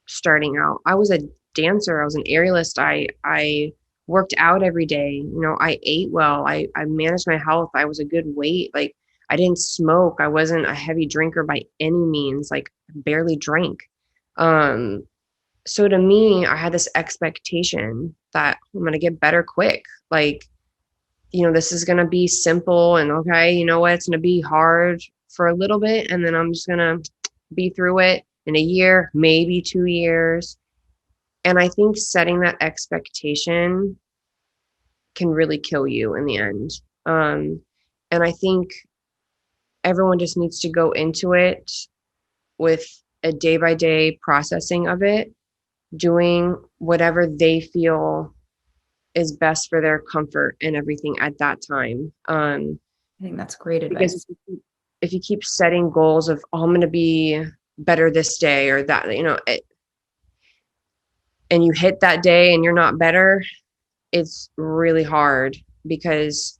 starting out. I was a dancer. I was an aerialist. I worked out every day. You know, I ate well. I managed my health. I was a good weight. Like, I didn't smoke. I wasn't a heavy drinker by any means. Like, I barely drank. So to me, I had this expectation that I'm going to get better quick. Like, you know, this is going to be simple and okay, you know what? It's going to be hard for a little bit. And then I'm just going to be through it in a year, maybe 2 years. And I think setting that expectation can really kill you in the end. And I think everyone just needs to go into it with a day-by-day processing of it, doing whatever they feel is best for their comfort and everything at that time. I think that's great advice. Because if you keep setting goals of, oh, I'm going to be better this day or that, you know, and you hit that day and you're not better, it's really hard because,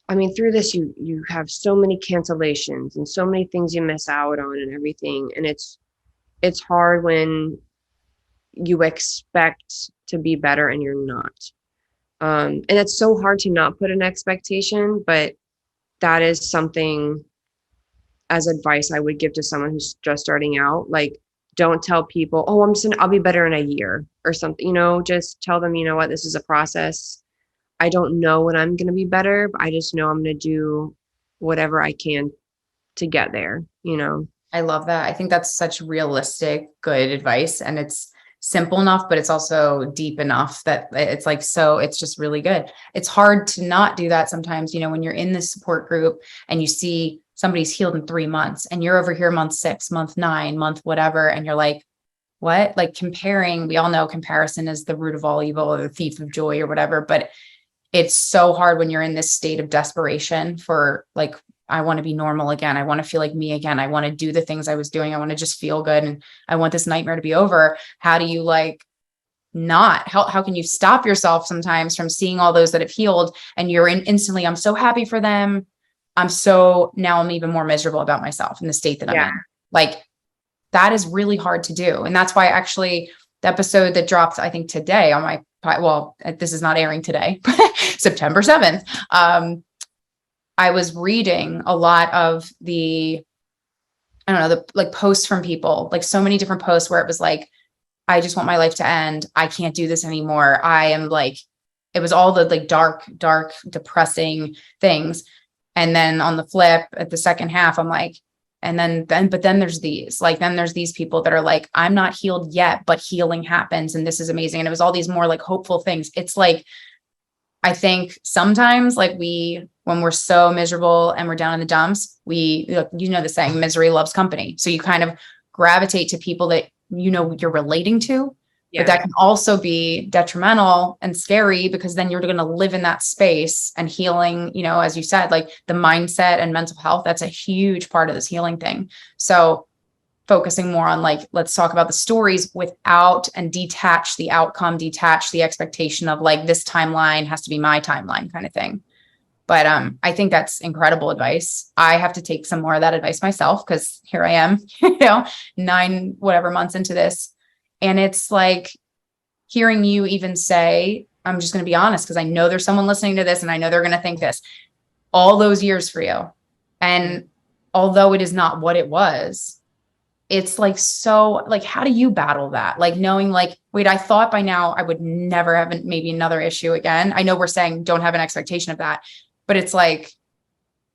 I mean, through this, you have so many cancellations and so many things you miss out on and everything. And it's hard when you expect to be better and you're not. And it's so hard to not put an expectation, but that is something as advice I would give to someone who's just starting out. Like, don't tell people, oh, I'll be better in a year or something, you know, just tell them, you know what, this is a process. I don't know when I'm going to be better, but I just know I'm going to do whatever I can to get there, you know? I love that. I think that's such realistic, good advice. And it's simple enough, but it's also deep enough that it's like, so it's just really good. It's hard to not do that sometimes, you know, when you're in this support group and you see somebody's healed in 3 months and you're over here month 6, month 9, month whatever. And you're like, what? Like comparing, we all know comparison is the root of all evil or the thief of joy or whatever, but it's so hard when you're in this state of desperation for like, I want to be normal again. I want to feel like me again. I want to do the things I was doing. I want to just feel good. And I want this nightmare to be over. How do you like not, how can you stop yourself sometimes from seeing all those that have healed and you're instantly, I'm so happy for them. Now I'm even more miserable about myself in the state that I'm in. Like that is really hard to do. And that's why actually the episode that dropped, I think today on my, well, this is not airing today, September 7th. I was reading a lot of the like posts from people, like so many different posts where it was like, I just want my life to end. I can't do this anymore. I am like, it was all the like dark, depressing things. And then on the flip at the second half, I'm like, but then there's these people that are like, I'm not healed yet, but healing happens. And this is amazing. And it was all these more like hopeful things. It's like, I think sometimes like when we're so miserable and we're down in the dumps, you know, the saying, misery loves company. So you kind of gravitate to people that, you know, you're relating to, but that can also be detrimental and scary because then you're going to live in that space and healing, you know, as you said, like the mindset and mental health, that's a huge part of this healing thing. So focusing more on like, let's talk about the stories without and detach the outcome, detach the expectation of like, this timeline has to be my timeline kind of thing. But I think that's incredible advice. I have to take some more of that advice myself because here I am, you know, 9 whatever months into this. And it's like hearing you even say, I'm just going to be honest, because I know there's someone listening to this and I know they're going to think this, all those years for you. And although it is not what it was, it's like, so like, how do you battle that? Like knowing like, wait, I thought by now I would never have maybe another issue again. I know we're saying don't have an expectation of that, but it's like,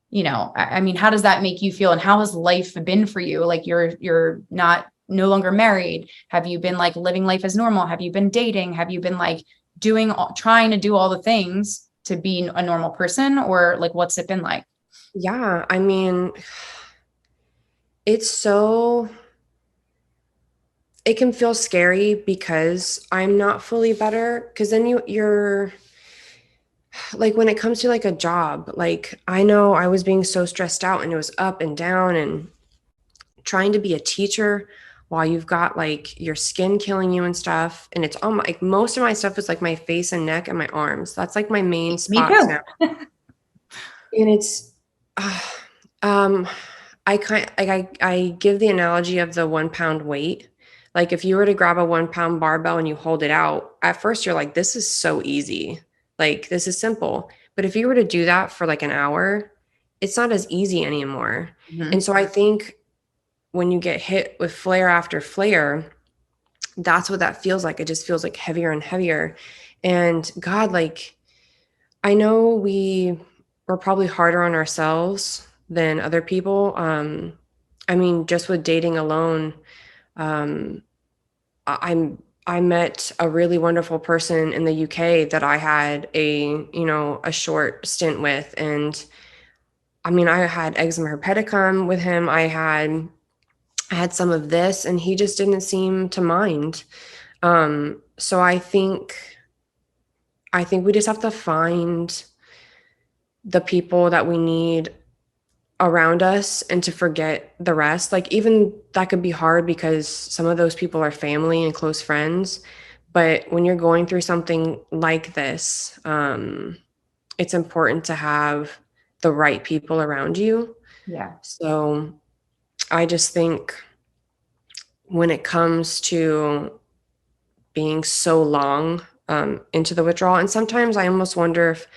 you know, I mean, how does that make you feel? And how has life been for you? Like you're not no longer married? Have you been like living life as normal? Have you been dating? Have you been like trying to do all the things to be a normal person, or like, what's it been like? Yeah, I mean, it's so, it can feel scary because I'm not fully better. Because then you're like, when it comes to like a job, like I know I was being so stressed out and it was up and down, and trying to be a teacher while you've got like your skin killing you and stuff. And it's all like most of my stuff is like my face and neck and my arms. That's like my main Me spots too. now. And it's, uh, um, I kind like I give the analogy of the 1 pound weight. Like if you were to grab a 1 pound barbell and you hold it out, at first you're like, this is so easy. Like this is simple. But if you were to do that for like an hour, it's not as easy anymore. And Mhm. so I think when you get hit with flare after flare, that's what that feels like. It just feels like heavier and heavier. And God, like I know we're probably harder on ourselves than other people. I mean, just with dating alone, um, I met a really wonderful person in the UK that I had a short stint with. And I mean, I had eczema herpeticum with him. I had some of this, and he just didn't seem to mind. So I think we just have to find the people that we need around us and to forget the rest. Like even that could be hard because some of those people are family and close friends. But when you're going through something like this, it's important to have the right people around you. Yeah. So I just think when it comes to being so long into the withdrawal, and sometimes I almost wonder if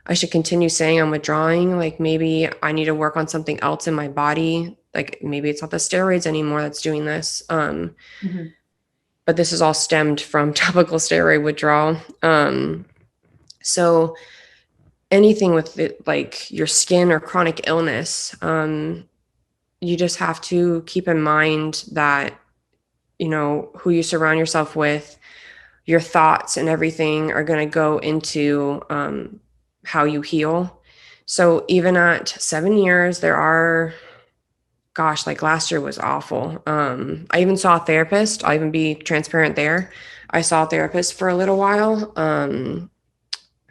I should continue saying I'm withdrawing. Like maybe I need to work on something else in my body. Like maybe it's not the steroids anymore that's doing this. Mhm. But this is all stemmed from topical steroid withdrawal. So anything with it, like your skin or chronic illness, you just have to keep in mind that, who you surround yourself with, your thoughts and everything are going to go into how you heal. So even at 7 years, there are, gosh, like last year was awful. I even saw a therapist. I'll even be transparent there. I saw a therapist for a little while,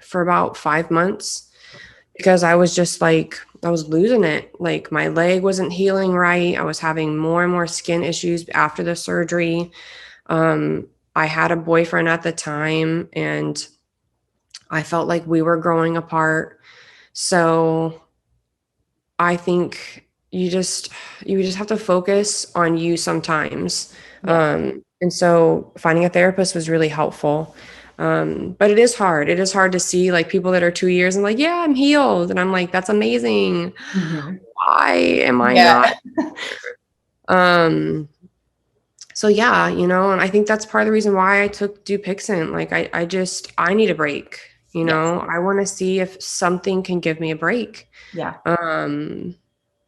for about 5 months, because I was just like, I was losing it. Like my leg wasn't healing right. I was having more and more skin issues after the surgery. I had a boyfriend at the time, and I felt like we were growing apart. So I think you just have to focus on you sometimes. Yeah. And so finding a therapist was really helpful. But it is hard. It is hard to see like people that are 2 years and like, yeah, I'm healed. And I'm like, that's amazing. Mhm. Why am I Yeah. not? Um, so yeah, and I think that's part of the reason why I took Dupixent. Like I need a break. Yes. I want to see if something can give me a break. Yeah. Um,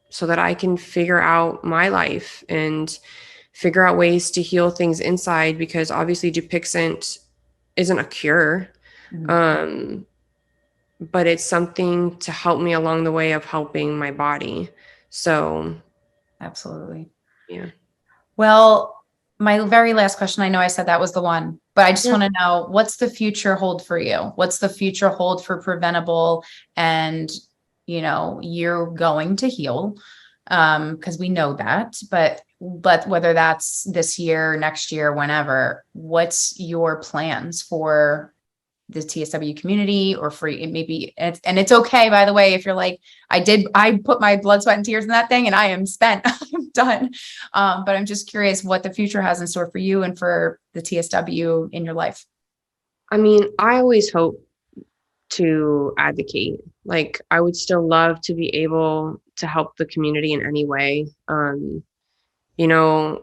so that I can figure out my life and figure out ways to heal things inside, because obviously Dupixent isn't a cure. Mhm. Um, but it's something to help me along the way of helping my body. So, Absolutely. yeah. Well, my very last question, I know I said that was the one, but I just Yeah. want to know, what's the future hold for you? What's the future hold for preventable? And, you're going to heal, because we know that, but whether that's this year, next year, whenever, what's your plans for the TSW community, or for it maybe, and it's okay, by the way, if you're like, I put my blood, sweat, and tears in that thing and I am spent, I'm done. But I'm just curious what the future has in store for you and for the TSW in your life. I mean, I always hope to advocate. Like, I would still love to be able to help the community in any way. You know,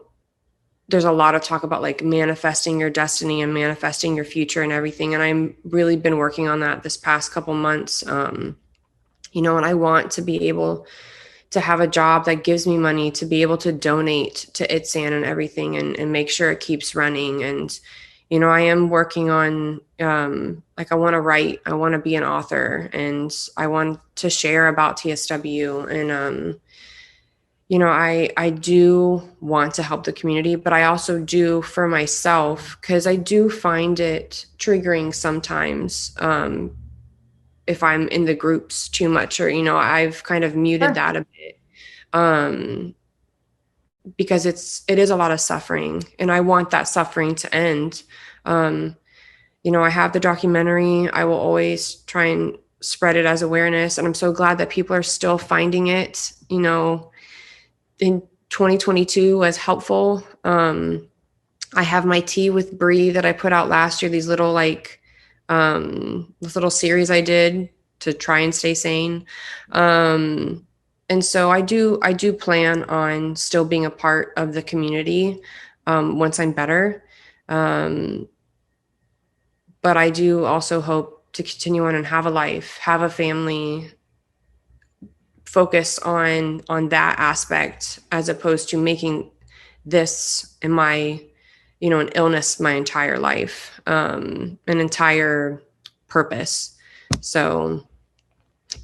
there's a lot of talk about like manifesting your destiny and manifesting your future and everything. And I'm really been working on that this past couple months. And I want to be able to have a job that gives me money to be able to donate to ITSAN and everything, and make sure it keeps running. And, you know, I am working on, like, I want to write, I want to be an author, and I want to share about TSW. And, you know, I do want to help the community, but I also do for myself, because I do find it triggering sometimes, if I'm in the groups too much, or, you know, I've kind of muted that a bit, because it is a lot of suffering, and I want that suffering to end. You know, I have the documentary. I will always try and spread it as awareness, and I'm so glad that people are still finding it, you know, in 2022 as helpful. I have my tea with Bree that I put out last year, these little, like, this little series I did to try and stay sane. And so I do plan on still being a part of the community, once I'm better. But I do also hope to continue on and have a life, have a family, focus on that aspect, as opposed to making this in my, you know, an illness my entire life, an entire purpose. So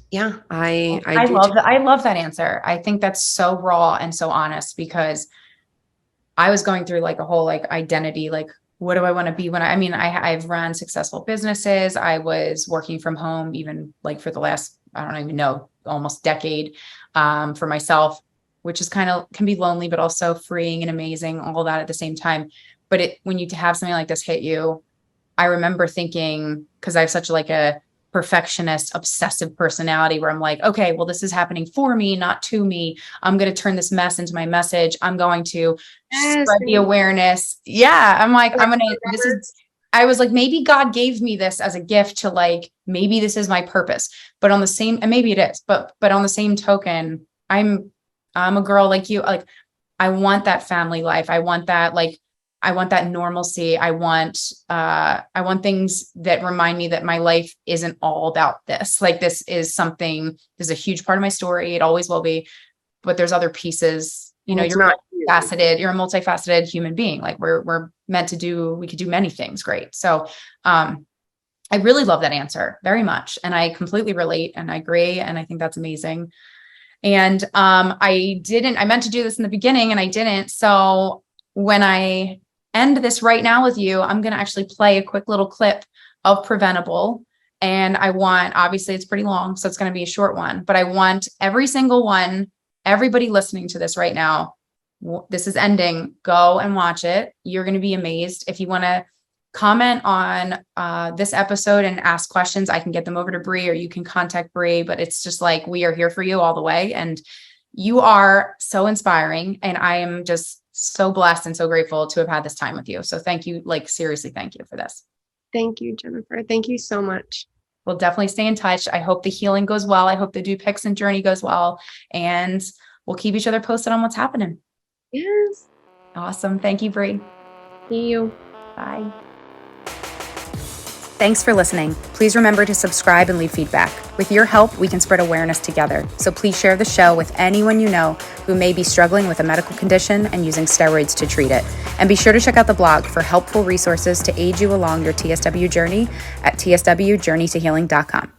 yeah, I love that answer. I think that's so raw and so honest, because I was going through like a whole like identity, like, what do I want to be when I've run successful businesses. I was working from home even like for the last, I don't even know, almost decade, for myself, which is can be lonely, but also freeing and amazing, all that at the same time. But when you have something like this hit you, I remember thinking, because I have such like a perfectionist, obsessive personality, where I'm like, okay, well, this is happening for me, not to me. I'm going to turn this mess into my message. I'm going to spread the awareness. Yeah. I'm like, I was like, maybe God gave me this as a gift to, like, maybe this is my purpose, but on the same, and maybe it is, but on the same token, I'm a girl like you. Like, I want that family life. I want that, like, I want that normalcy. I want things that remind me that my life isn't all about this. Like, this is a huge part of my story. It always will be, but there's other pieces, you know, you're a multifaceted human being. Like, we're meant to we could do many things great. So, I really love that answer very much. And I completely relate and I agree. And I think that's amazing. And, I meant to do this in the beginning and I didn't. So when I end this right now with you, I'm going to actually play a quick little clip of Preventable. And obviously it's pretty long, so it's going to be a short one, but I want everybody listening to this right now, this is ending, go and watch it. You're going to be amazed. If you want to comment on this episode and ask questions, I can get them over to Bree, or you can contact Bree, but it's just like, we are here for you all the way. And you are so inspiring. And I am just so blessed and so grateful to have had this time with you. So thank you, like, seriously, thank you for this. Thank you, Jennifer. Thank you so much. We'll definitely stay in touch. I hope the healing goes well. I hope the DuPixent journey goes well, and we'll keep each other posted on what's happening. Yes. Awesome. Thank you, Bree. See you. Bye. Thanks for listening. Please remember to subscribe and leave feedback. With your help, we can spread awareness together. So please share the show with anyone you know who may be struggling with a medical condition and using steroids to treat it. And be sure to check out the blog for helpful resources to aid you along your TSW journey at tswjourneytohealing.com.